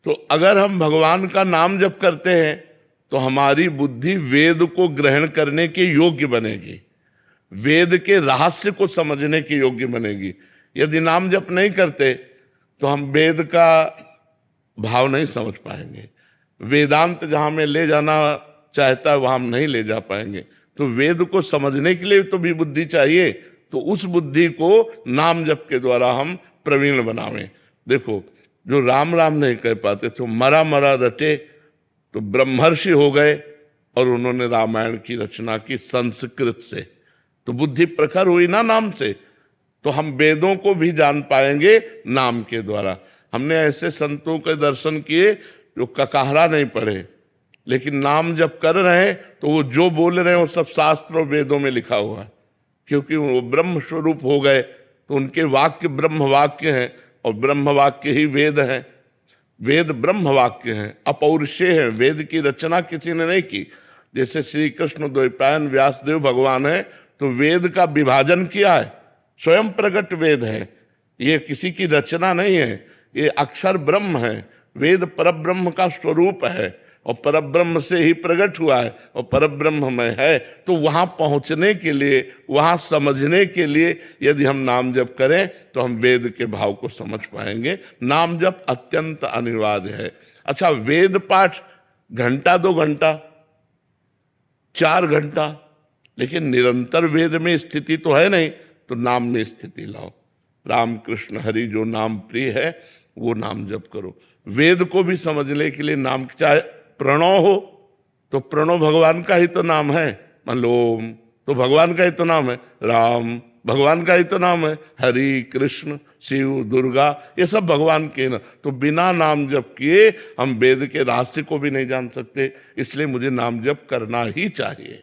तो अगर हम भगवान का नाम जप करते हैं तो हमारी बुद्धि वेद को ग्रहण करने के योग्य बनेगी, वेद के रहस्य को समझने के योग्य बनेगी। यदि नाम जप नहीं करते तो हम वेद का भाव नहीं समझ पाएंगे, वेदांत जहां में ले जाना चाहता है वहां हम नहीं ले जा पाएंगे। तो वेद को समझने के लिए तो भी बुद्धि चाहिए, तो उस बुद्धि को नाम जप के द्वारा हम प्रवीण बनावें। देखो, जो राम राम नहीं कह पाते तो मरा मरा रटे, तो ब्रह्मर्षि हो गए और उन्होंने रामायण की रचना की संस्कृत से, तो बुद्धि प्रखर हुई ना नाम से। तो हम वेदों को भी जान पाएंगे नाम के द्वारा। हमने ऐसे संतों के दर्शन किए जो ककाहरा नहीं पढ़े, लेकिन नाम जब कर रहे हैं तो वो जो बोल रहे हैं वो सब शास्त्र और वेदों में लिखा हुआ है, क्योंकि वो ब्रह्म स्वरूप हो गए। तो उनके वाक्य ब्रह्म वाक्य हैं और ब्रह्म वाक्य ही वेद हैं। वेद ब्रह्म वाक्य हैं, अपौरुषेय हैं, वेद की रचना किसी ने नहीं की। जैसे श्री कृष्ण द्वैपायन व्यासदेव भगवान है तो वेद का विभाजन किया है, स्वयं प्रकट वेद है, ये किसी की रचना नहीं है, ये अक्षर ब्रह्म है। वेद परब्रह्म का स्वरूप है और परब्रह्म से ही प्रकट हुआ है और परब्रह्म में है। तो वहां पहुंचने के लिए, वहां समझने के लिए यदि हम नाम जप करें तो हम वेद के भाव को समझ पाएंगे। नाम जप अत्यंत अनिवार्य है। अच्छा, वेद पाठ घंटा 2 घंटा 4 घंटा, लेकिन निरंतर वेद में स्थिति तो है नहीं, तो नाम में स्थिति लाओ। राम कृष्ण हरि जो नाम प्रिय है वो नाम जप करो। वेद को भी समझने के लिए नाम, चाहे प्रणव हो तो प्रणव भगवान का ही तो नाम है, मान लो ओम तो भगवान का ही तो नाम है, राम भगवान का ही तो नाम है, हरि कृष्ण शिव दुर्गा ये सब भगवान के ना। तो बिना नाम जप किए हम वेद के रहस्य को भी नहीं जान सकते, इसलिए मुझे नाम जप करना ही चाहिए।